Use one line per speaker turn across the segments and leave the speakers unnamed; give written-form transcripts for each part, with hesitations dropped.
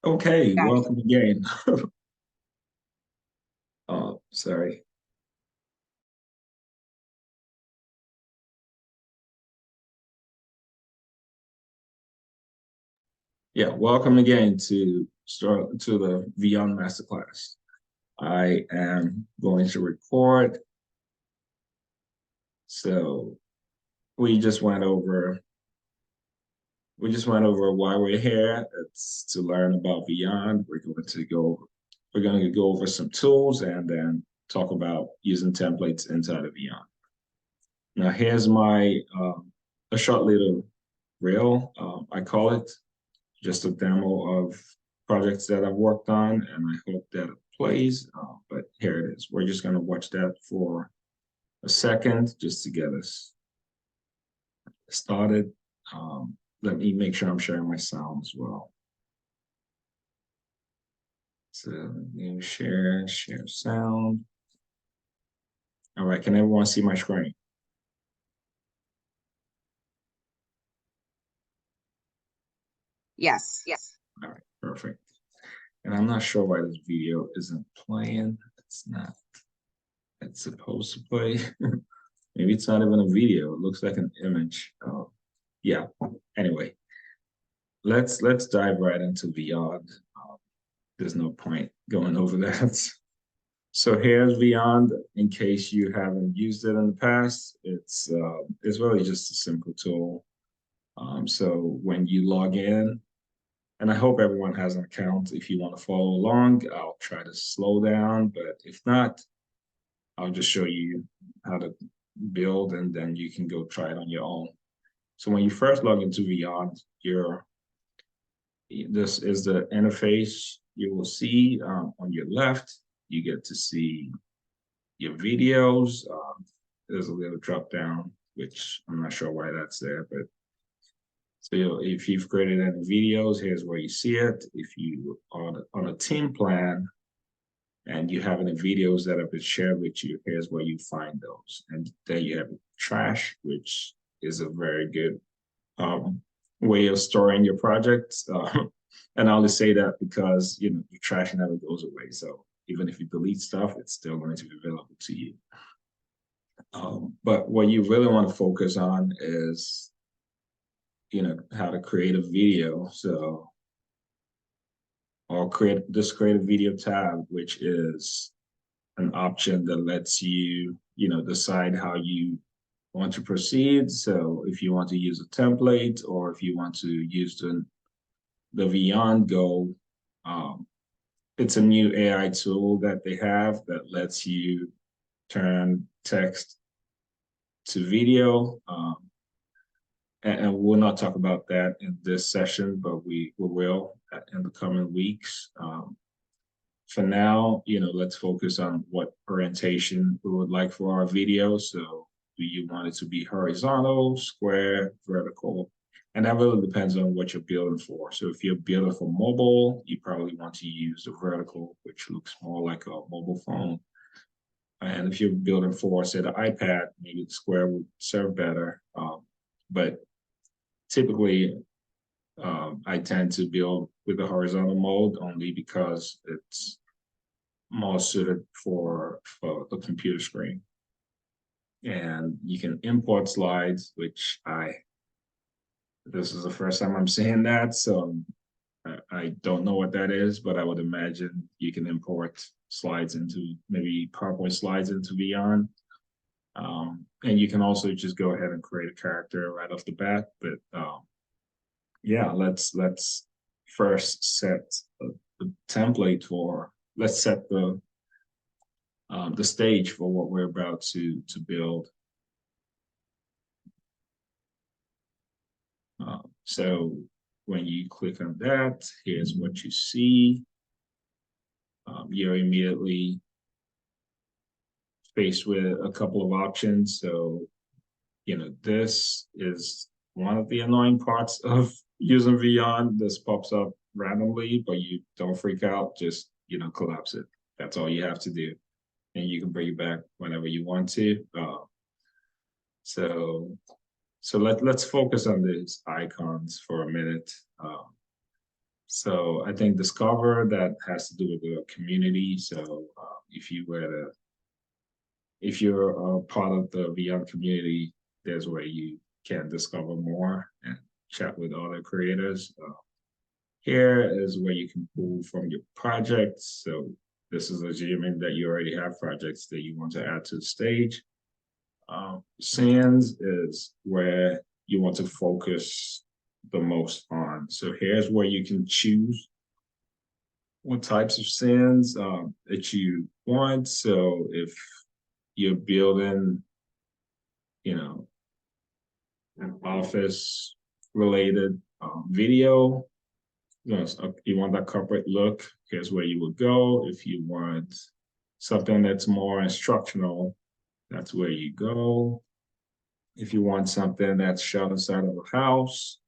Okay,
Got it.
welcome again. Oh, sorry. Yeah, welcome again to the Vyond Masterclass. I am going to record. So we just went over why we're here. It's to learn about Vyond. We're going to go over some tools and then talk about using templates inside of Vyond. Now here's my a short little reel. I call it just a demo of projects that I've worked on, and I hope that it plays. But here it is. We're just going to watch that for a second just to get us started. Let me make sure I'm sharing my sound as well. So let me share sound. All right, can everyone see my screen?
Yes.
All right, perfect. And I'm not sure why this video isn't playing. It's not. It's supposed to play. Maybe it's not even a video. It looks like an image. Yeah. Anyway, let's dive right into Vyond. There's no point going over that. So here's Vyond. In case you haven't used it in the past, it's really just a simple tool. So when you log in, and I hope everyone has an account. If you want to follow along, I'll try to slow down, but if not, I'll just show you how to build, and then you can go try it on your own. So when you first log into Vyond, this is the interface you will see on your left. You get to see your videos. There's a little drop down, which I'm not sure why that's there, but so if you've created any videos, here's where you see it. If you are on a team plan and you have any videos that have been shared with you, here's where you find those. And then you have trash, which is a very good um, way of storing your projects. And I only say that because your trash never goes away. So even if you delete stuff, it's still going to be available to you. But what you really want to focus on is how to create a video. So or create a video tab, which is an option that lets you decide how you want to proceed. So if you want to use a template or if you want to use the Vyond Go, um, it's a new AI tool that they have that lets you turn text to video. And we'll not talk about that in this session, but we will in the coming weeks. For now, let's focus on what orientation we would like for our video. So do you want it to be horizontal, square, vertical? And that really depends on what you're building for. So if you're building for mobile, you probably want to use the vertical, which looks more like a mobile phone. And if you're building for, say, the iPad, maybe the square would serve better. But typically, I tend to build with the horizontal mode only because it's more suited for the computer screen. And you can import slides, which this is the first time I'm saying that, so I don't know what that is, but I would imagine you can import slides into maybe PowerPoint slides into Vyond. And you can also just go ahead and create a character right off the bat. But yeah, let's first set the template for. Let's set the stage for what we're about to build. So when you click on that, here's what you see. You're immediately faced with a couple of options. So, this is one of the annoying parts of using Vyond. This pops up randomly, but you don't freak out. Just, collapse it. That's all you have to do. And you can bring it back whenever you want to. So let's focus on these icons for a minute. So I think discover, that has to do with the community. So if you were to, if you're a part of the Vyond community, there's where you can discover more and chat with other creators. Here is where you can pull from your projects. So this is assuming that you already have projects that you want to add to the stage. Scenes is where you want to focus the most on. So here's where you can choose what types of scenes that you want. So if you're building, you know, an office related video, so you want that corporate look, here's where you would go. If you want something that's more instructional, that's where you go. If you want something that's shot inside of a house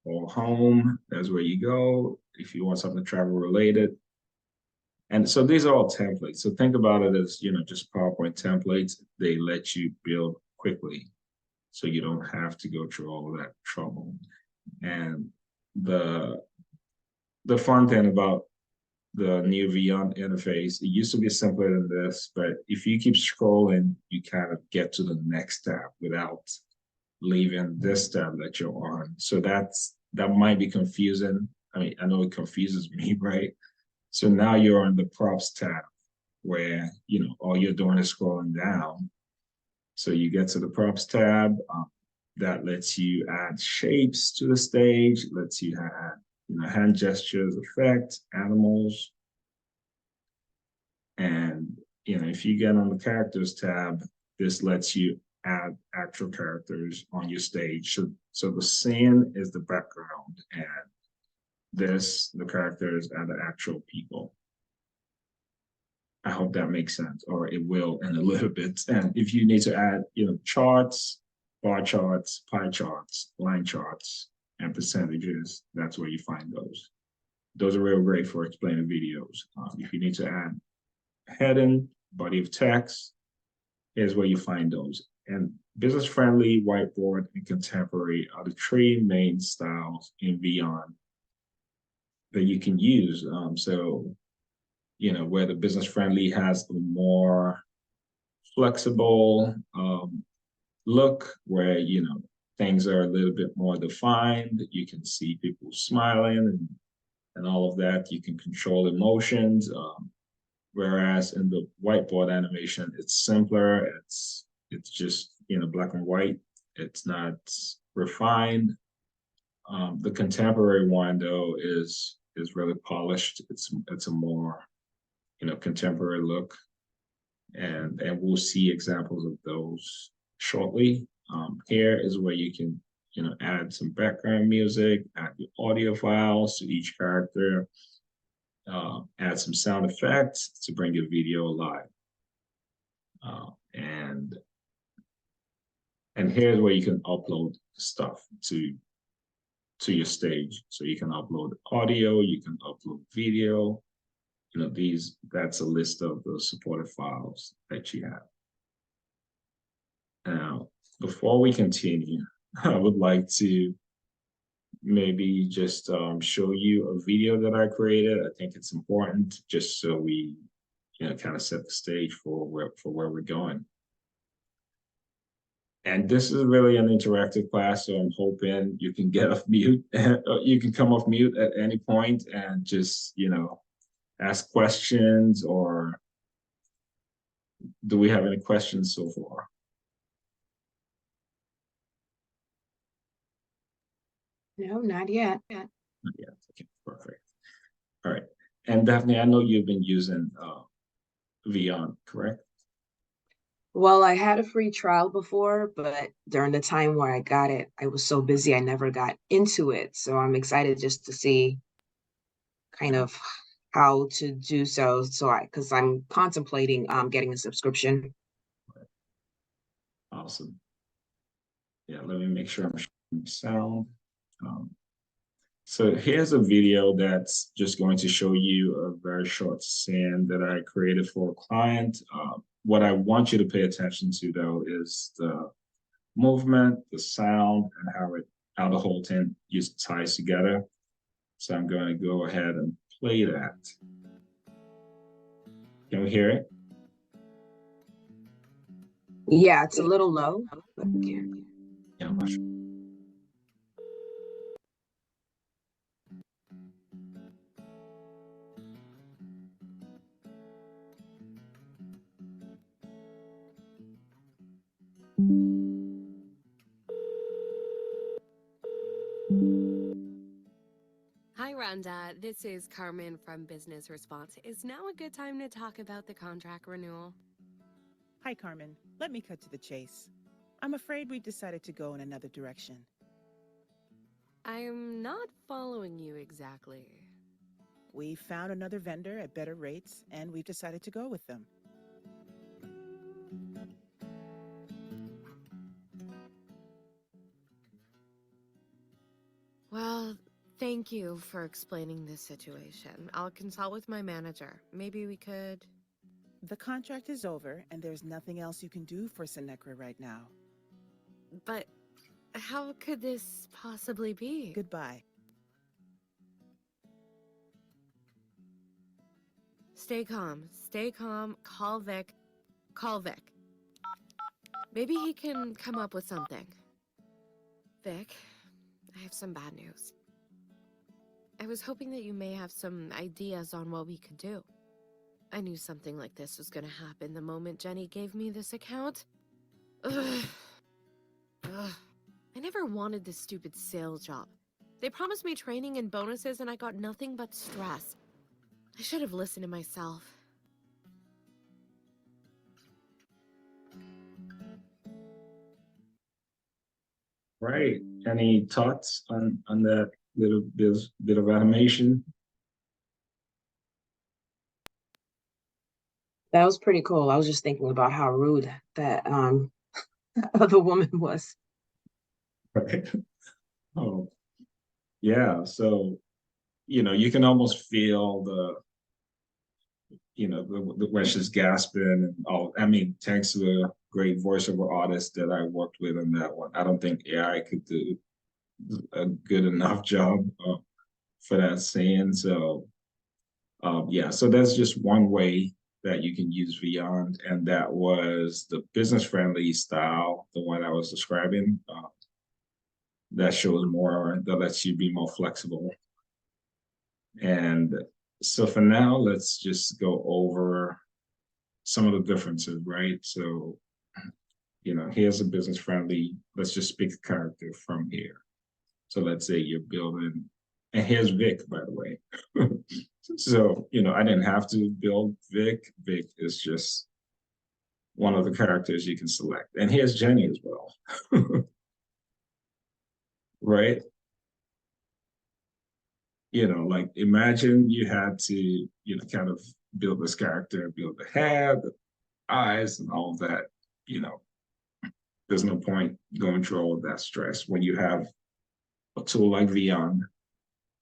or home, that's where you go. If you want something travel related. And so these are all templates. So think about it as, just PowerPoint templates. They let you build quickly, so you don't have to go through all of that trouble. And the fun thing about the new Vyond interface, it used to be simpler than this, but if you keep scrolling, you kind of get to the next tab without leaving this tab that you're on. So that might be confusing. I mean, I know it confuses me, right? So now you're on the props tab where, all you're doing is scrolling down. So you get to the props tab, that lets you add shapes to the stage, lets you add, hand gestures, effects, animals. And, if you get on the characters tab, this lets you add actual characters on your stage. So the scene is the background, and the characters are the actual people. I hope that makes sense, or it will in a little bit. And if you need to add, charts, bar charts, pie charts, line charts, and percentages, that's where you find those. Those are real great for explaining videos. If you need to add heading, body of text, here's where you find those. And business-friendly, whiteboard, and contemporary are the three main styles in Vyond that you can use. So, where the business-friendly has the more flexible look, where, things are a little bit more defined. You can see people smiling and all of that. You can control emotions. Whereas in the whiteboard animation, it's simpler. It's just, black and white. It's not refined. The contemporary one, though, is really polished. It's a more, contemporary look, and we'll see examples of those shortly. Here is where you can, add some background music, add the audio files to each character, add some sound effects to bring your video alive. And here's where you can upload stuff to your stage. So you can upload audio, you can upload video. That's a list of the supported files that you have. Now, before we continue, I would like to maybe just show you a video that I created. I think it's important just so we, kind of set the stage for where we're going. And this is really an interactive class, so I'm hoping you can get off mute. You can come off mute at any point and just, ask questions, or do we have any questions so far?
No, not yet.
Not yet. Okay, perfect. All right. And Daphne, I know you've been using Vyond, correct?
Well, I had a free trial before, but during the time where I got it, I was so busy I never got into it. So I'm excited just to see kind of how to do so. Because I'm contemplating getting a subscription.
Awesome. Yeah, let me make sure I'm showing sound. So here's a video that's just going to show you a very short scene that I created for a client. What I want you to pay attention to, though, is the movement, the sound, and how the whole thing just ties together. So I'm going to go ahead and play that. Can we hear it?
Yeah, it's a little low, but yeah.
Yeah, much.
Hi, Rhonda. This is Carmen from Business Response. Is now a good time to talk about the contract renewal?
Hi, Carmen. Let me cut to the chase. I'm afraid we've decided to go in another direction.
I'm not following you exactly.
We found another vendor at better rates, and we've decided to go with them.
Well, thank you for explaining this situation. I'll consult with my manager. Maybe we could...
The contract is over, and there's nothing else you can do for Senecra right now.
But how could this possibly be?
Goodbye.
Stay calm. Stay calm. Call Vic. Call Vic. Maybe he can come up with something. Vic, I have some bad news. I was hoping that you may have some ideas on what we could do. I knew something like this was gonna happen the moment Jenny gave me this account. Ugh. Ugh. I never wanted this stupid sales job. They promised me training and bonuses and I got nothing but stress. I should have listened to myself.
Right. Any thoughts on that little bit of animation?
That was pretty cool. I was just thinking about how rude that other woman was.
Right. Oh, yeah. So, you can almost feel when she's gasping and all. I mean, thanks to the great voiceover artist that I worked with on that one. I don't think AI could do a good enough job for that scene. So, yeah, so that's just one way that you can use Vyond, and that was the business-friendly style, the one I was describing. That shows more, that lets you be more flexible. And so for now, let's just go over some of the differences, right? So, here's a business friendly, let's just pick a character from here. So let's say you're building, and here's Vic, by the way. So, I didn't have to build Vic. Vic is just one of the characters you can select. And here's Jenny as well. Right? Like imagine you had to, kind of build this character, build the head, the eyes, and all of that. There's no point going through all of that stress when you have a tool like Vyond.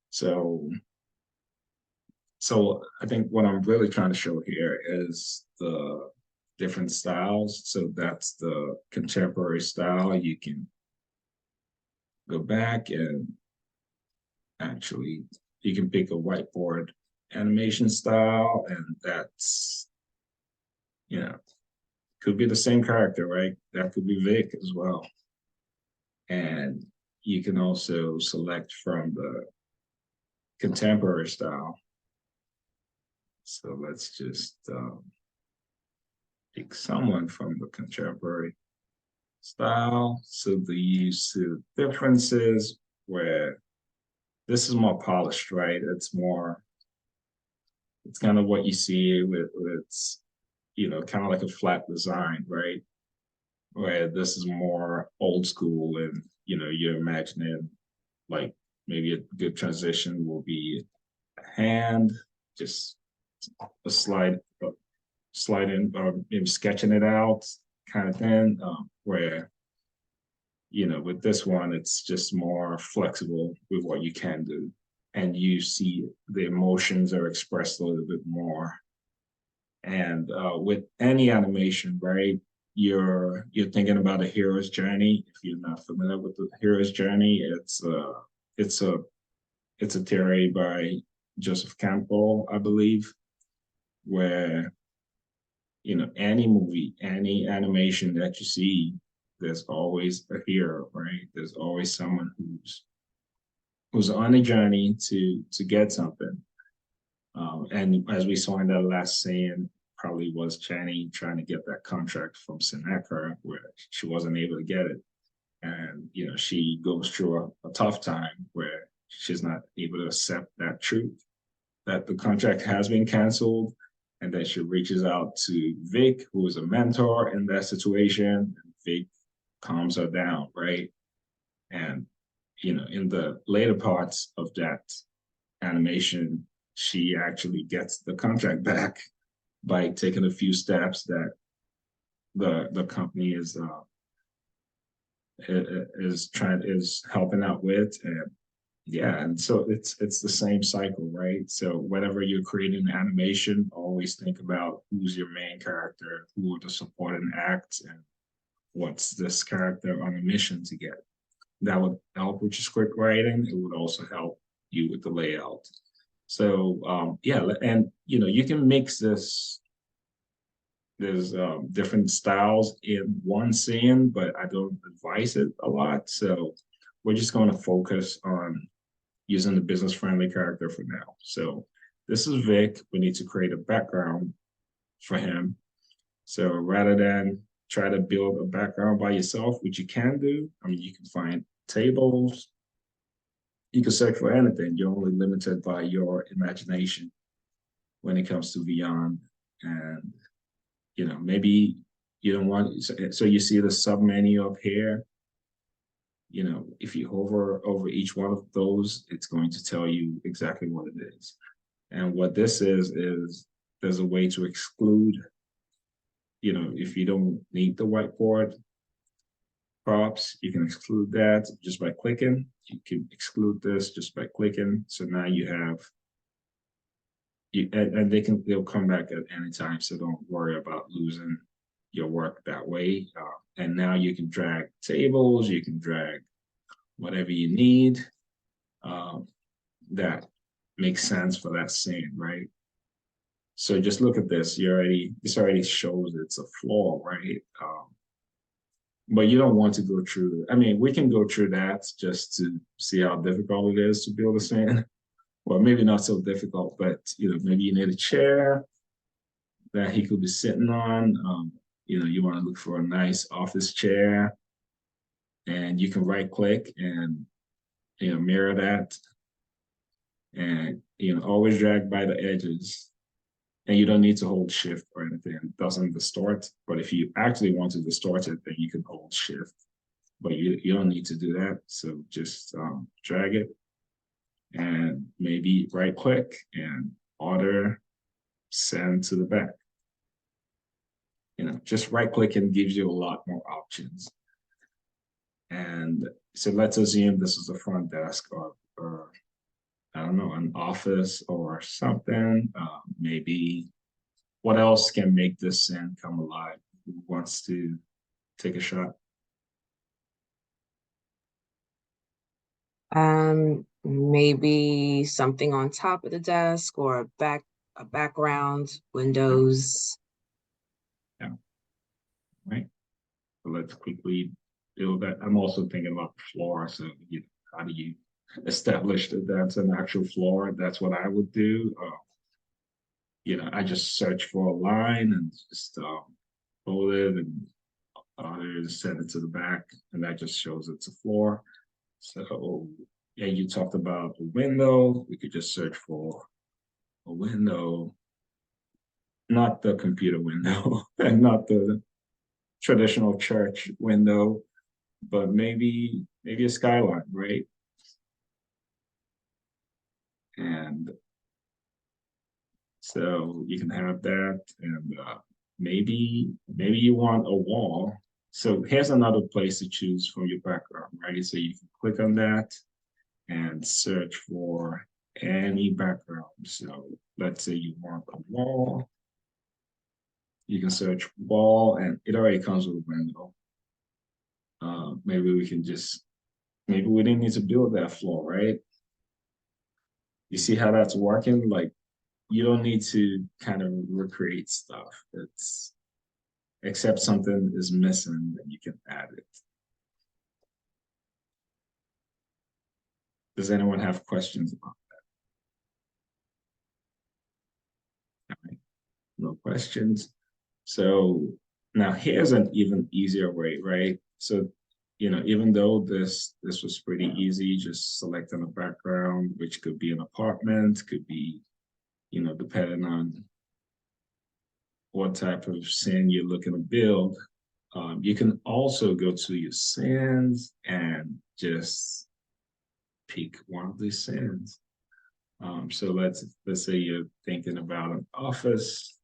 So I think what I'm really trying to show here is the different styles. So that's the contemporary style. You can go back and actually you can pick a whiteboard animation style, and that's could be the same character, right? That could be Vic as well. And you can also select from the contemporary style. So let's just pick someone from the contemporary style. So the differences where this is more polished, right? It's kind of what you see with it's, kind of like a flat design, right? Where this is more old school, and, you're imagining like maybe a good transition will be a hand, just a slide in, or maybe sketching it out kind of thing, where, with this one, it's just more flexible with what you can do. And you see the emotions are expressed a little bit more. And with any animation, right, you're thinking about a hero's journey. If you're not familiar with the hero's journey, it's a it's a theory by Joseph Campbell, I believe, where, any movie, any animation that you see, there's always a hero, right? There's always someone who's on a journey to get something. And as we saw in that last scene, probably was Channing trying to get that contract from Seneca, where she wasn't able to get it. And, she goes through a tough time where she's not able to accept that truth, that the contract has been canceled. And then she reaches out to Vic, who is a mentor in that situation. And Vic calms her down, right? And, in the later parts of that animation, she actually gets the contract back by taking a few steps that the company is helping out with. And yeah, and so it's the same cycle, right? So whenever you're creating an animation, always think about who's your main character, who are the supporting acts, and what's this character on a mission to get. That would help with your script writing. It would also help you with the layout. So yeah, and you can mix this. There's different styles in one scene, but I don't advise it a lot. So we're just going to focus on using the business-friendly character for now. So this is Vic. We need to create a background for him. So rather than try to build a background by yourself, which you can do, I mean, you can find tables, you can search for anything. You're only limited by your imagination when it comes to Vyond. And, maybe you don't want, so you see the sub menu up here. If you hover over each one of those, it's going to tell you exactly what it is. And what this is there's a way to exclude, if you don't need the whiteboard props, you can exclude that just by clicking. You can exclude this just by clicking. So now you have, and they'll come back at any time. So don't worry about losing your work that way. And now you can drag tables, you can drag whatever you need that makes sense for that scene, right? So just look at this. This already shows it's a flaw, right? But you don't want to go through. I mean, we can go through that just to see how difficult it is to build a scene. Well, maybe not so difficult, but maybe you need a chair that he could be sitting on. You want to look for a nice office chair, and you can right click and mirror that, and always drag by the edges. And you don't need to hold shift or anything. It doesn't distort. But if you actually want to distort it, then you can hold shift. But you don't need to do that. So just drag it and maybe right click and order send to the back. Just right clicking gives you a lot more options. And so let's assume this is the front desk or I don't know, an office or something. Maybe what else can make this scene come alive? Who wants to take a shot?
Maybe something on top of the desk or a background, windows.
Yeah. Right. So let's quickly build that. I'm also thinking about the floor. So how do you establish that that's an actual floor? That's what I would do. I just search for a line and just hold it and send it to the back, and that just shows it's a floor. So yeah, you talked about a window. We could just search for a window, not the computer window, and not the traditional church window, but maybe a skyline, right? And so you can have that, and maybe you want a wall. So here's another place to choose from your background, right? So you can click on that and search for any background. So let's say you want a wall. You can search wall, and it already comes with a window. Maybe we didn't need to build that floor, right? You see how that's working? Like, you don't need to kind of recreate stuff. It's except something is missing, then you can add it. Does anyone have questions about that? All right. No questions. So now here's an even easier way, right? So, even though this was pretty easy, just selecting a background, which could be an apartment, could be, depending on what type of scene you're looking to build. You can also go to your scenes and just pick one of these scenes. So let's say you're thinking about an office.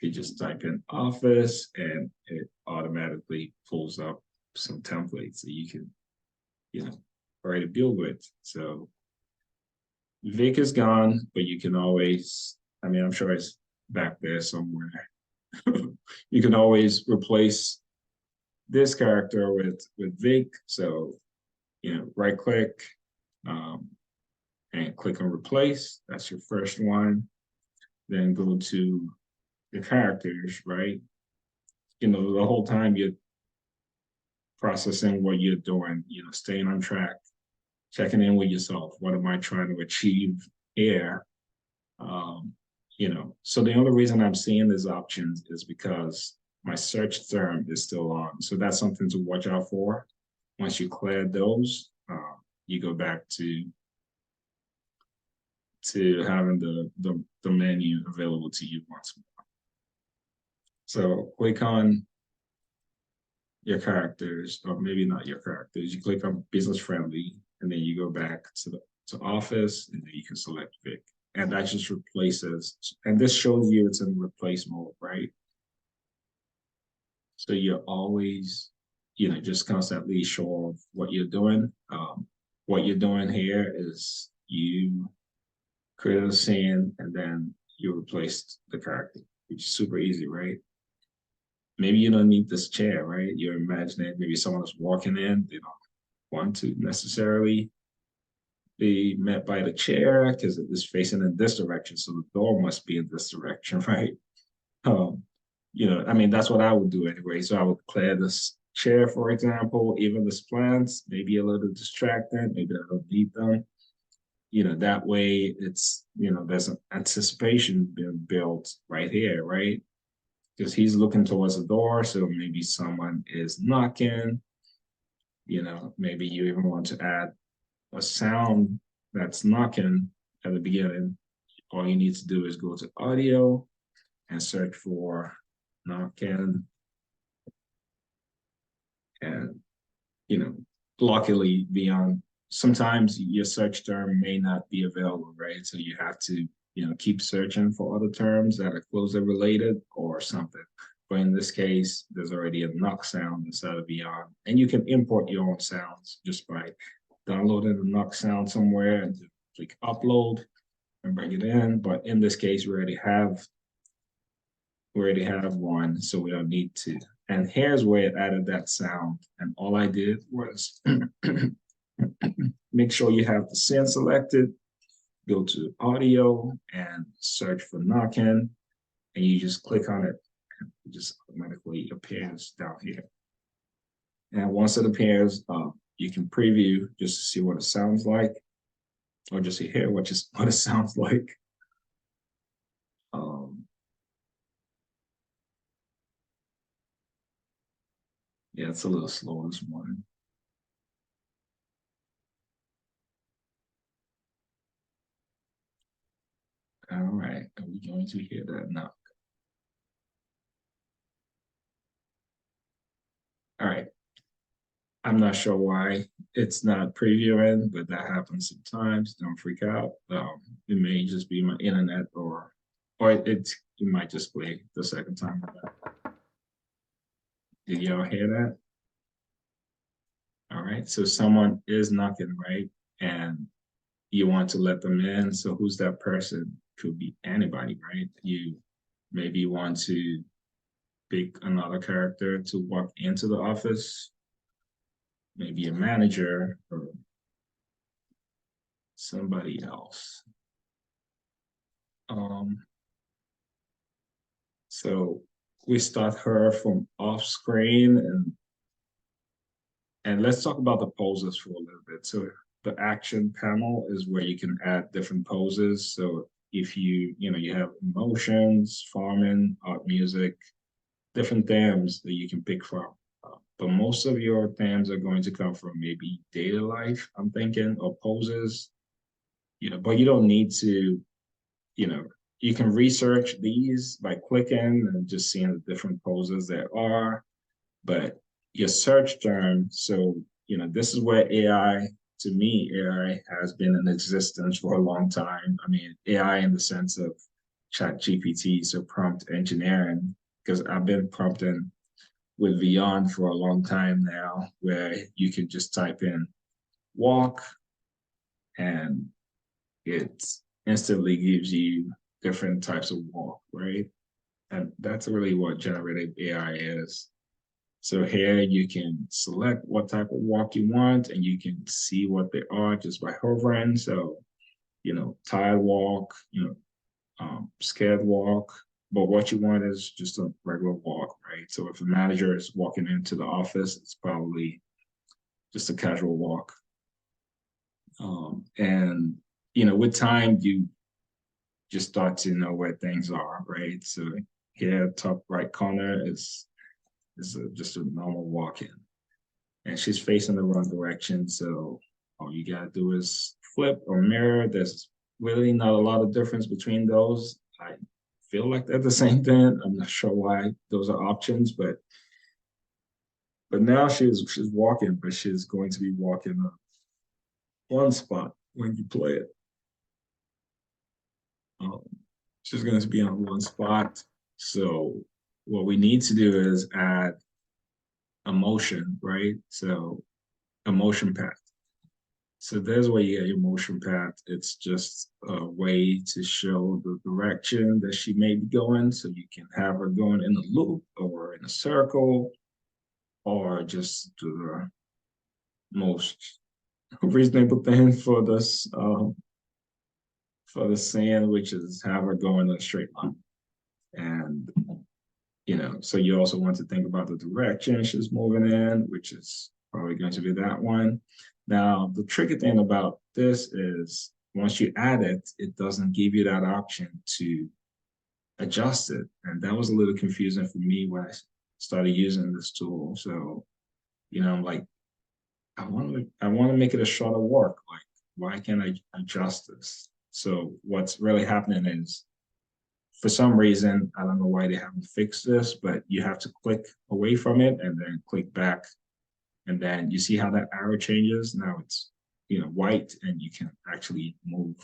You just type in office and it automatically pulls up some templates that you can, already build with. So Vic is gone, but you can always, I'm sure it's back there somewhere. You can always replace this character with Vic. So, right click and click on replace. That's your first one. Then go to the characters, right? The whole time you're processing what you're doing, staying on track, checking in with yourself. What am I trying to achieve here? So the only reason I'm seeing these options is because my search term is still on. So that's something to watch out for. Once you clear those, you go back to having the menu available to you once more. So click on your characters, or maybe not your characters. You click on business friendly, and then you go back to office, and then you can select Vic. And that just replaces, and this shows you it's in replace mode, right? So you're always, just constantly sure of what you're doing. What you're doing here is you create a scene and then you replace the character, which is super easy, right? Maybe you don't need this chair, right? You're imagining maybe someone is walking in, they don't want to necessarily be met by the chair because it is facing in this direction. So the door must be in this direction, right? That's what I would do anyway. So I would clear this chair, for example, even this plants, maybe a little distracted, maybe I don't need them. That way it's, there's an anticipation being built right here, right? Because he's looking towards the door, so maybe someone is knocking. Maybe you even want to add a sound that's knocking at the beginning. All you need to do is go to audio and search for knocking. And, luckily, Vyond, sometimes your search term may not be available, right? So you have to, keep searching for other terms that are closely related or something. But in this case, there's already a knock sound inside of Vyond. And you can import your own sounds just by downloading the knock sound somewhere and click upload and bring it in. But in this case, we already have one, so we don't need to. And here's where it added that sound. And all I did was make sure you have the scene selected, go to audio and search for knocking, and you just click on it. It just automatically appears down here. And once it appears, you can preview just to see what it sounds like, or just to hear what it sounds like. Yeah, it's a little slow this morning. All right, are we going to hear that now? All right. I'm not sure why it's not previewing, but that happens sometimes. Don't freak out. It may just be my internet, or it might just play the second time. Did y'all hear that? All right. So someone is knocking, right? And you want to let them in. So who's that person? Could be anybody, right? You maybe want to pick another character to walk into the office, maybe a manager or somebody else. So we start her from off screen, and let's talk about the poses for a little bit. So the action panel is where you can add different poses. So if you have emotions, farming, art, music, different themes that you can pick from. But most of your themes are going to come from maybe daily life, I'm thinking, or poses. But you don't need to, you know, you can research these by clicking and just seeing the different poses there are. But your search term, so this is where AI, to me, AI has been in existence for a long time. I mean, AI in the sense of chat GPT, so prompt engineering, because I've been prompting with Vyond for a long time now, where you can just type in walk and it instantly gives you different types of walk, right? And that's really what generative AI is. So here you can select what type of walk you want, and you can see what they are just by hovering. So, tired walk, scared walk, but what you want is just a regular walk, right? So if a manager is walking into the office, it's probably just a casual walk. And with time, you just start to know where things are, right? So here, top right corner is just a normal walk in, and she's facing the wrong direction. So all you gotta do is flip or mirror. There's really not a lot of difference between those. I feel like they're the same thing. I'm not sure why those are options, but now she's walking, but she's going to be walking on one spot when you play it. She's going to be on one spot. So what we need to do is add a motion, right? So a motion path. So there's where you get your motion path. It's just a way to show the direction that she may be going. So you can have her going in a loop or in a circle, or just do the most reasonable thing for this for the scene, which is have her go in a straight line. And so you also want to think about the direction she's moving in, which is probably going to be that one. Now, the tricky thing about this is once you add it, it doesn't give you that option to adjust it. And that was a little confusing for me when I started using this tool. So, I'm like, I want to make it a shorter walk. Like, why can't I adjust this? So what's really happening is, for some reason, I don't know why they haven't fixed this, but you have to click away from it and then click back. And then you see how that arrow changes. Now it's white, and you can actually move.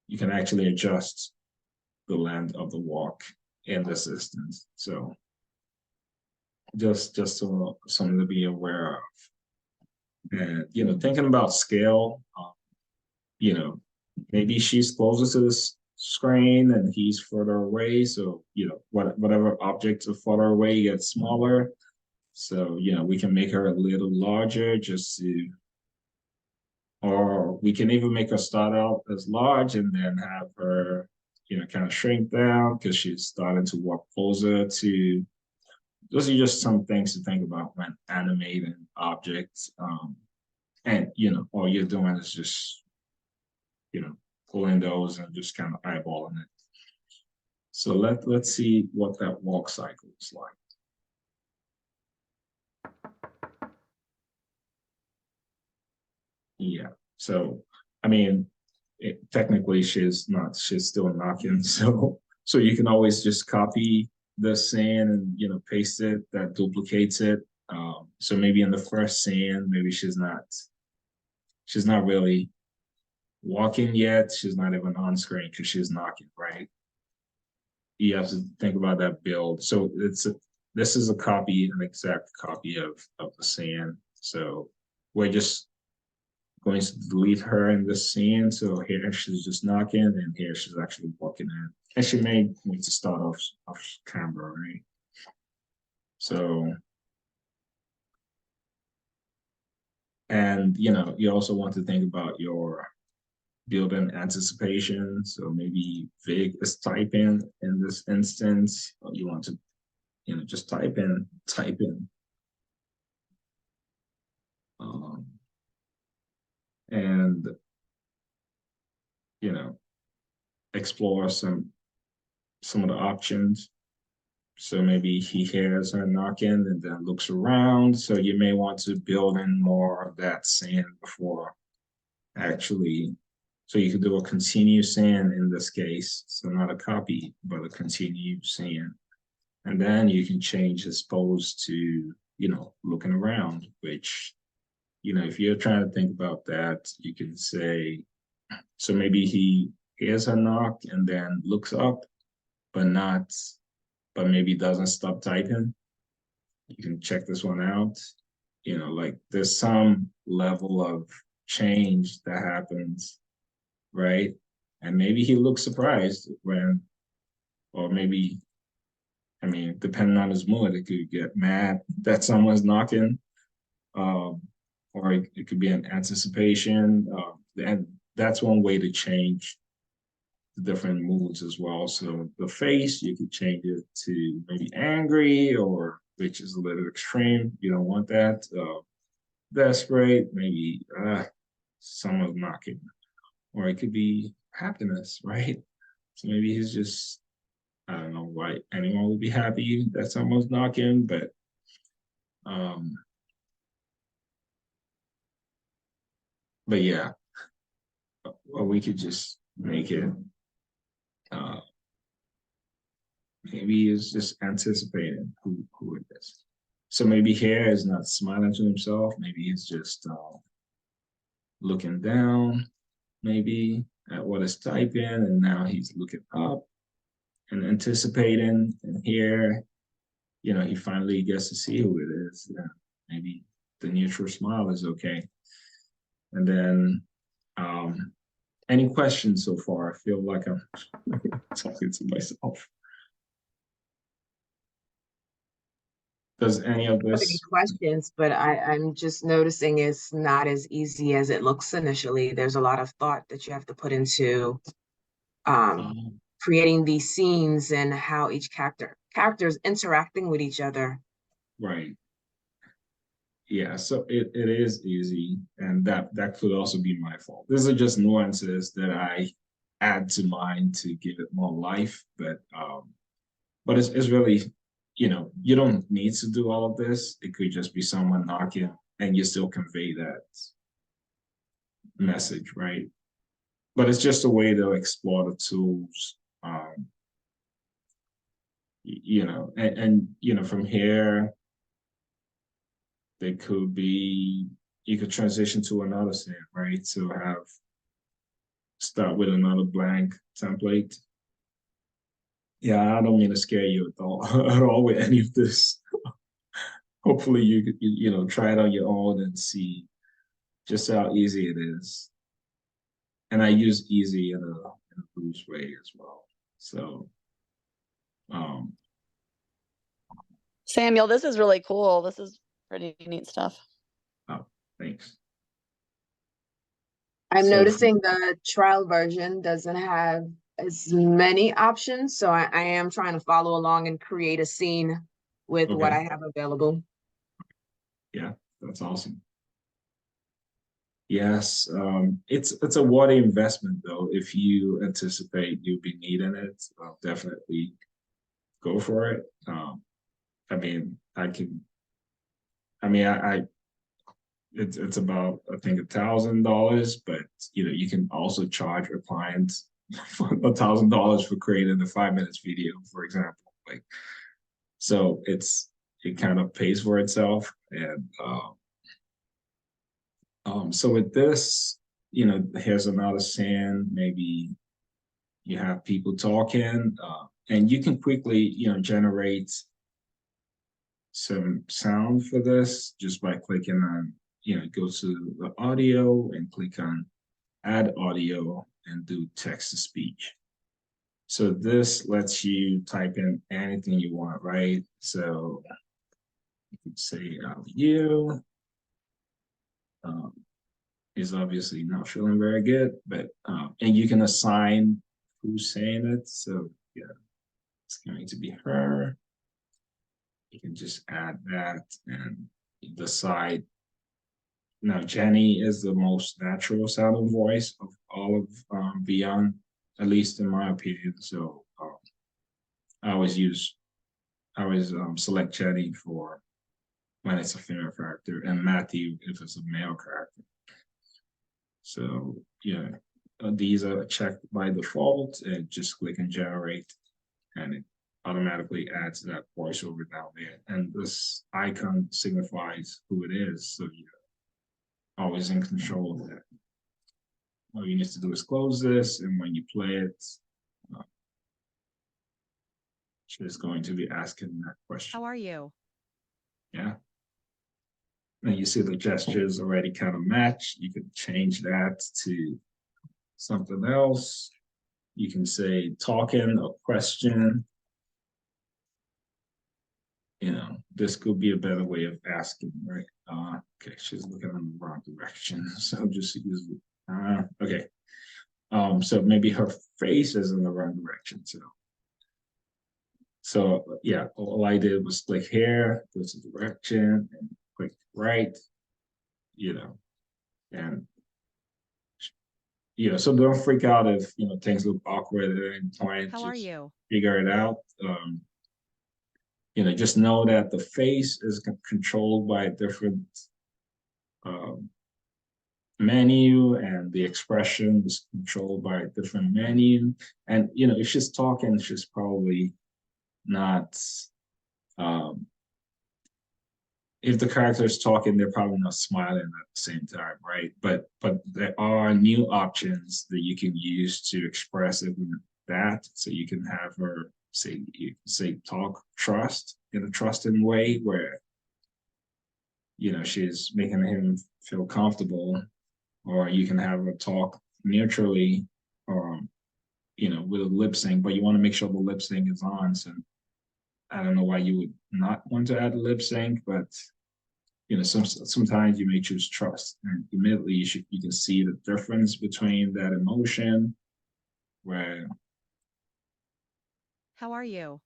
You can actually adjust the length of the walk in this instance. So just something to be aware of. And thinking about scale, maybe she's closer to this screen and he's further away. So whatever objects are further away get smaller. So we can make her a little larger or we can even make her start out as large and then have her kind of shrink down because she's starting to walk closer to. Those are just some things to think about when animating objects. And all you're doing is just pulling those and just kind of eyeballing it. So let's see what that walk cycle is like. Yeah. So I mean, technically she's still knocking. So you can always just copy the scene and paste it. That duplicates it. So maybe in the first scene, maybe she's not really walking yet. She's not even on screen because she's knocking, right? You have to think about that build. So this is an exact copy of the scene. So we're just going to delete her in this scene. So here she's just knocking, and here she's actually walking in. And she may need to start off camera, right? So And, you know, you also want to think about your built-in anticipation. So maybe Vic is typing in this instance, or you want to, you know, just type in. And, you know, explore some of the options. So maybe he hears her knocking and then looks around. So you may want to build in more of that scene before actually. So you could do a continue scene in this case. So not a copy, but a continue scene. And then you can change his pose to, you know, looking around, which, you know, if you're trying to think about that, you can say, so maybe he hears a knock and then looks up, but not, but maybe doesn't stop typing. You can check this one out. You know, like there's some level of change that happens, right? And maybe he looks surprised when, or maybe, I mean, depending on his mood, it could get mad that someone's knocking, um, or it could be an anticipation. And that's one way to change the different moods as well. So the face, you could change it to maybe angry, or which is a little extreme. You don't want that. Desperate, maybe someone's knocking, or it could be happiness, right? So maybe he's just, I don't know why anyone would be happy that someone's knocking, but um, yeah, or we could just make it. Maybe he's just anticipating who it is. So maybe here is not smiling to himself. Maybe he's just looking down, maybe at what is typing, and now he's looking up and anticipating. And here, you know, he finally gets to see who it is. Maybe the neutral smile is okay. And then, any questions so far? I feel like I'm talking to myself. Does any of
Have any
this?
questions, but I'm just noticing it's not as easy as it looks initially. There's a lot of thought that you have to put into creating these scenes and how each character is interacting with each other.
Right. Yeah, so it is easy, and that could also be my fault. These are just nuances that I add to mine to give it more life, but it's really, you know, you don't need to do all of this. It could just be someone knocking and you still convey that message, right? But it's just a way to explore the tools, you know, and you know, from here, they could be, you could transition to another scene, right? So have start with another blank template. Yeah, I don't mean to scare you at all, at all with any of this. Hopefully you know, try it on your own and see just how easy it is. And I use easy in a loose way as well. So um
Samuel, this is really cool. This is pretty neat stuff.
oh, thanks.
I'm
So
noticing the trial version doesn't have as many options, so I am trying to follow along and create a scene with what I
okay,
have available.
yeah, that's awesome. Yes, it's a water investment though. If you anticipate you'll be needing it, definitely go for it. I mean, I it's about I think $1,000, but you know you can also charge a client $1,000 for creating a 5 minutes video, for example. Like, so it kind of pays for itself, and so with this, you know, here's another scene. Maybe you have people talking, and you can quickly, you know, generate some sound for this just by clicking on, you know, go to the audio and click on add audio and do text to speech. So this lets you type in anything you want, right? So you can say you, is obviously not feeling very good, but and you can assign who's saying it. So yeah, it's going to be her. You can just add that and decide. Now, Jenny is the most natural sounding voice of all of Vyond, at least in my opinion. So I always select Jenny for when it's a female character, and Matthew if it's a male character. So yeah, these are checked by default, and just click and generate, and it automatically adds that voiceover down there. And this icon signifies who it is, so you're always in control of that. All you need to do is close this, and when you play it, she's going to be asking that question.
How are you?
Yeah. And you see the gestures already kind of match. You can change that to something else. You can say talking or question. You know, this could be a better way of asking, right? Okay, she's looking in the wrong direction. So just use okay. So maybe her face is in the wrong direction too. So yeah, all I did was click here, go to direction, and click right, you know, and so don't freak out if things look awkward at any point.
How are you?
Figure it out. Just know that the face is controlled by a different menu, and the expression is controlled by a different menu. And if she's talking, she's probably not. If the character is talking, they're probably not smiling at the same time, right? But there are new options that you can use to express it in that. So you can have her say talk trust in a trusting way, where she's making him feel comfortable, or you can have her talk neutrally, or with a lip sync, but you want to make sure the lip sync is on. So I don't know why you would not want to add a lip sync, but sometimes you may choose trust, and immediately you can see the difference between that emotion. Where
How are you?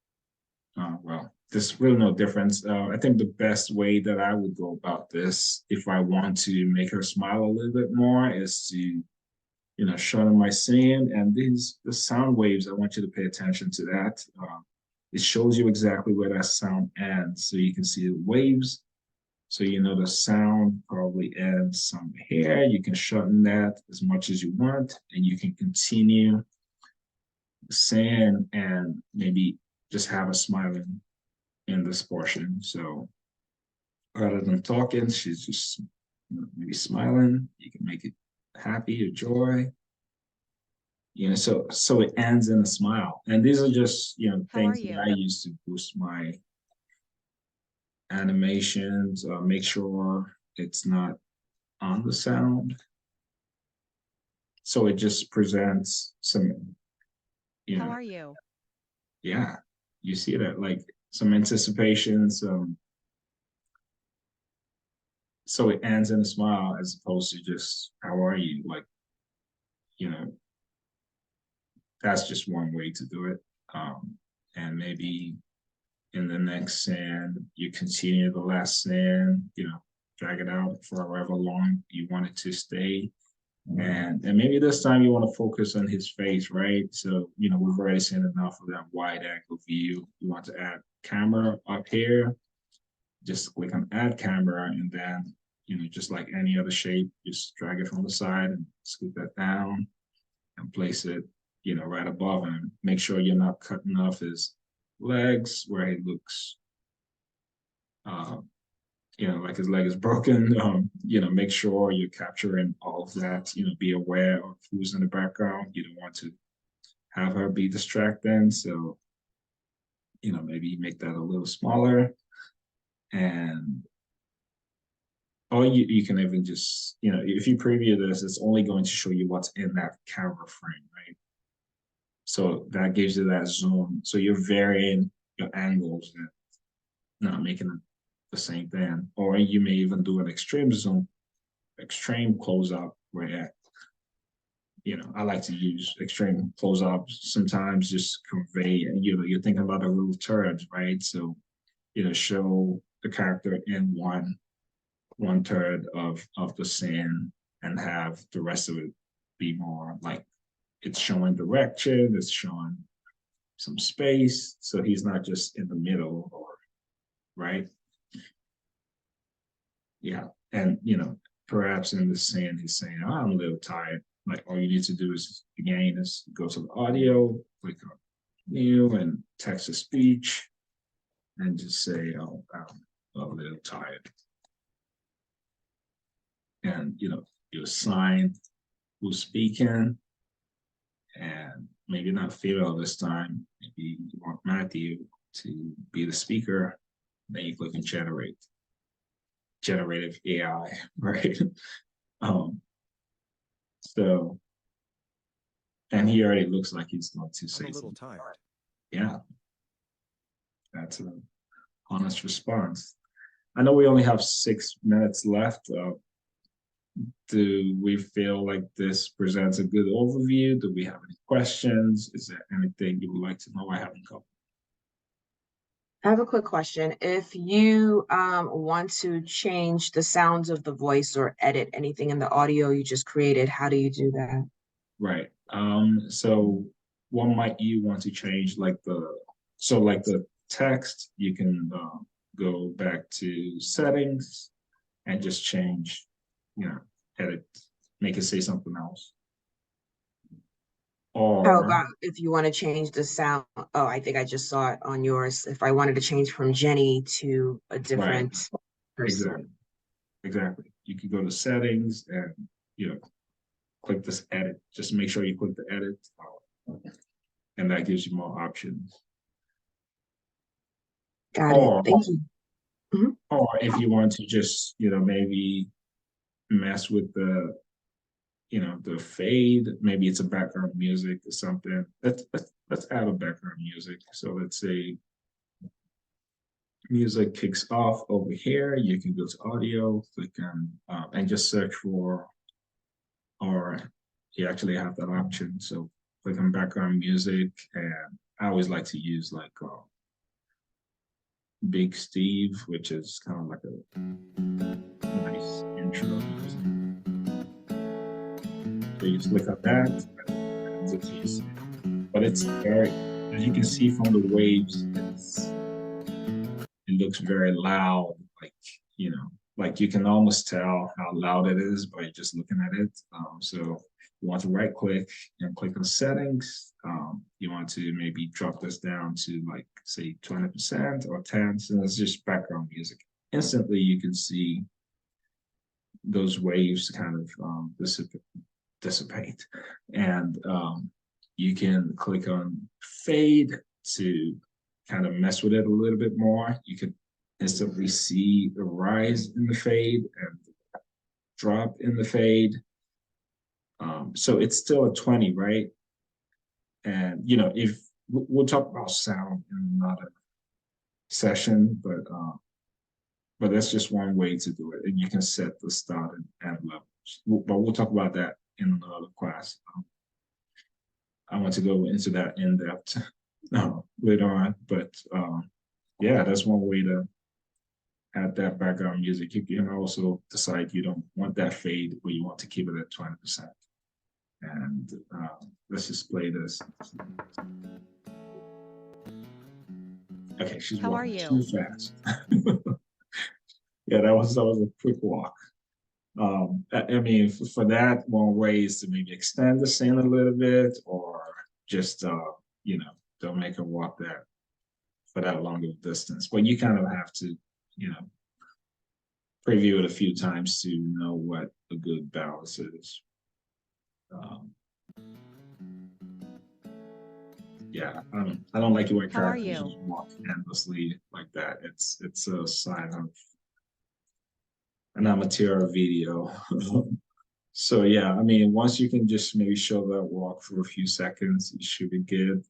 well, there's really no difference. I think the best way that I would go about this, if I want to make her smile a little bit more, is to shorten my scene, and the sound waves. I want you to pay attention to that. It shows you exactly where that sound ends, so you can see the waves. So the sound probably ends somewhere here. You can shorten that as much as you want, and you can continue saying and maybe just have a smiling in this portion. So rather than talking, she's just maybe smiling. You can make it happy or joy. So it ends in a smile. And these are just things that I use to boost my animations, make sure it's not on the sound. So it just presents some,
How are you?
Yeah, you see that, like some anticipation, so it ends in a smile as opposed to just, how are you? Like, that's just one way to do it. And maybe in the next scene, you continue the last scene, drag it out for however long you want it to stay. And maybe this time you want to focus on his face, right? So, we've already seen enough of that wide angle view. You want to add camera up here, just click on add camera, and then, just like any other shape, just drag it from the side and scoot that down and place it, right above him. Make sure you're not cutting off his legs where he looks, like his leg is broken. Make sure you're capturing all of that. Be aware of who's in the background. You don't want to have her be distracting. So, maybe make that a little smaller. And or you can even just, if you preview this, it's only going to show you what's in that camera frame, right? So that gives you that zoom. So you're varying your angles and not making it the same thing. Or you may even do an extreme zoom extreme close-up where, I like to use extreme close-up sometimes just convey, and you're thinking about a little turd, right? So, show the character in one third of the scene and have the rest of it be more like it's showing direction, it's showing some space, so he's not just in the middle, or right. Yeah, and perhaps in the scene he's saying, oh, I'm a little tired. Like, all you need to do is again is go to the audio, click on new and text to speech, and just say, oh, I'm a little tired. And you assign who's speaking, and maybe not female this time. Maybe you want Matthew to be the speaker. Then you click on generative AI, right? So, and he already looks like he's going to say
I'm a little
something.
tired.
Yeah, that's an honest response. I know we only have 6 minutes left. Do we feel like this presents a good overview? Do we have any questions? Is there anything you would like to know I haven't covered?
I have a quick question. If you want to change the sounds of the voice or edit anything in the audio you just created, how do you do that?
Right. So what might you want to change? Like the text, you can go back to settings and just change, edit, make it say something else.
How
Or
about if you want to change the sound? Oh, I think I just saw it on yours. If I wanted to change from Jenny to a different person.
Exactly. You can go to settings and click this edit. Just make sure you click the edit, and that gives you more options.
Got it. Thank you.
Or if you want to just maybe mess with the the fade, maybe it's a background music or something. Let's add a background music. So let's say music kicks off over here. You can go to audio, click on and just search for, or you actually have that option. So click on background music, and I always like to use like Big Steve, which is kind of like a nice intro music. So you just click on that, and it's easy. But it's very, as you can see from the waves, it looks very loud, like you can almost tell how loud it is by just looking at it. So you want to right click and click on settings. You want to maybe drop this down to like say 20% or 10%, so it's just background music. Instantly you can see those waves kind of dissipate. And you can click on fade to kind of mess with it a little bit more. You can instantly see the rise in the fade and drop in the fade. So it's still a 20, right? And if we'll talk about sound in another session, but that's just one way to do it. And you can set the start and end levels. But we'll talk about that in another class. I want to go into that in depth later on, but yeah, that's one way to add that background music. You can also decide you don't want that fade, but you want to keep it at 20%. And let's just play this. Okay, she's
How
walking
are you?
too fast. Yeah, that was a quick walk. I mean, for that, one way is to maybe extend the scene a little bit, or just don't make her walk that for that long of a distance. But you kind of have to, preview it a few times to know what a good balance is. Yeah, I don't like the way
How are
characters
you?
just walk endlessly like that. It's a sign of an amateur video. So yeah, I mean, once you can just maybe show that walk for a few seconds, you should be good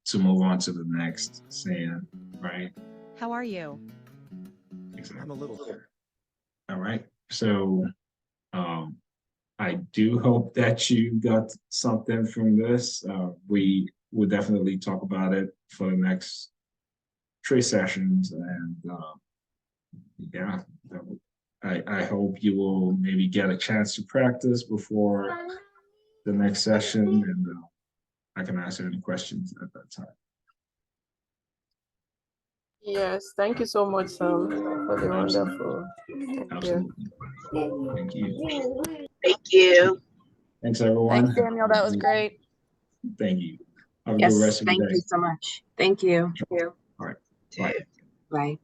to move on to the next scene, right?
How are you?
Exactly.
I'm a little.
All right. So I do hope that you got something from this. We will definitely talk about it for the next 3 sessions, and yeah, I hope you will maybe get a chance to practice before the next session, and I can answer any questions at that time.
Yes, thank you so much, Sam, for the wonderful. Thank you.
Absolutely. Thank you.
Thank you.
Thanks, everyone.
Thanks, Daniel. That was great.
Thank you. Have a good
Yes,
rest of
thank
your day.
you so much. Thank you.
All right. Bye.
Bye.